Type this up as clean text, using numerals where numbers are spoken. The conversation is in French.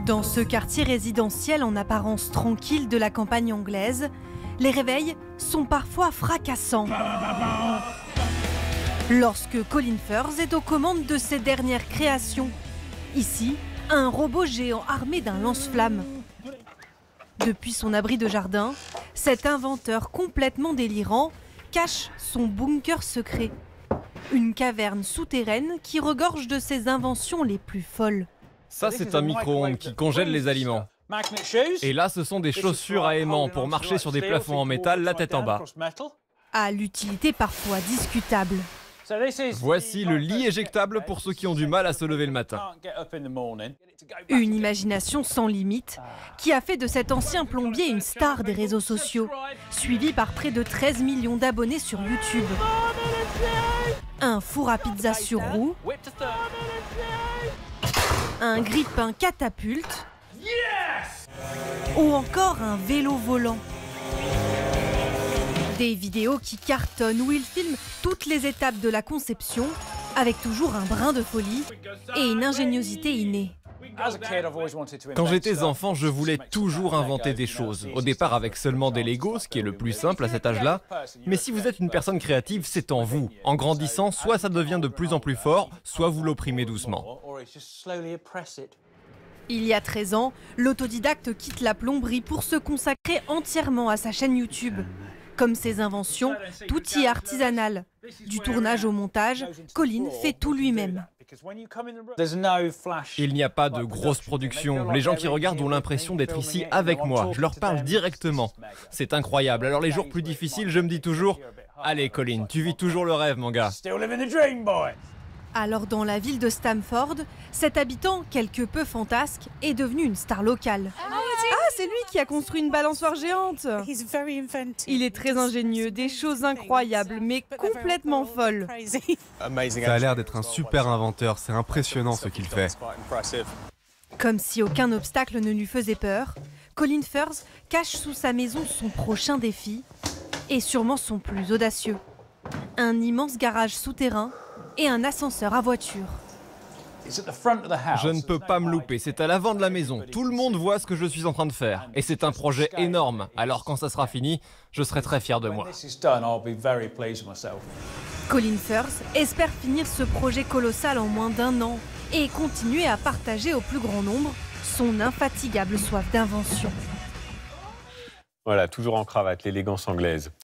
Dans ce quartier résidentiel en apparence tranquille de la campagne anglaise, les réveils sont parfois fracassants. Lorsque Colin Firth est aux commandes de ses dernières créations. Ici, un robot géant armé d'un lance-flammes. Depuis son abri de jardin, cet inventeur complètement délirant cache son bunker secret. Une caverne souterraine qui regorge de ses inventions les plus folles. Ça, c'est un micro-ondes qui congèle les aliments. Et là, ce sont des chaussures à aimants pour marcher sur des plafonds en métal, la tête en bas. À l'utilité parfois discutable. Voici le lit éjectable pour ceux qui ont du mal à se lever le matin. Une imagination sans limite qui a fait de cet ancien plombier une star des réseaux sociaux, suivi par près de 13 millions d'abonnés sur YouTube. Un four à pizza sur roue, un grille-pain catapulte ou encore un vélo volant. Des vidéos qui cartonnent où il filme toutes les étapes de la conception avec toujours un brin de folie et une ingéniosité innée. Quand j'étais enfant, je voulais toujours inventer des choses. Au départ avec seulement des Legos, ce qui est le plus simple à cet âge-là. Mais si vous êtes une personne créative, c'est en vous. En grandissant, soit ça devient de plus en plus fort, soit vous l'opprimez doucement. Il y a 13 ans, l'autodidacte quitte la plomberie pour se consacrer entièrement à sa chaîne YouTube. Comme ses inventions, tout y est artisanal. Du tournage au montage, Colin fait tout lui-même. Il n'y a pas de grosse production. Les gens qui regardent ont l'impression d'être ici avec moi. Je leur parle directement. C'est incroyable. Alors les jours plus difficiles, je me dis toujours « Allez Colin, tu vis toujours le rêve, mon gars ». Alors dans la ville de Stamford, cet habitant, quelque peu fantasque, est devenu une star locale. Ah, c'est lui qui a construit une balançoire géante. Il est très ingénieux, des choses incroyables, mais complètement folles. Ça a l'air d'être un super inventeur, c'est impressionnant ce qu'il fait. Comme si aucun obstacle ne lui faisait peur, Colin Firth cache sous sa maison son prochain défi, et sûrement son plus audacieux. Un immense garage souterrain et un ascenseur à voiture. Je ne peux pas me louper, c'est à l'avant de la maison. Tout le monde voit ce que je suis en train de faire. Et c'est un projet énorme. Alors quand ça sera fini, je serai très fier de moi. Colin Firth espère finir ce projet colossal en moins d'1 an et continuer à partager au plus grand nombre son infatigable soif d'invention. Voilà, toujours en cravate, l'élégance anglaise.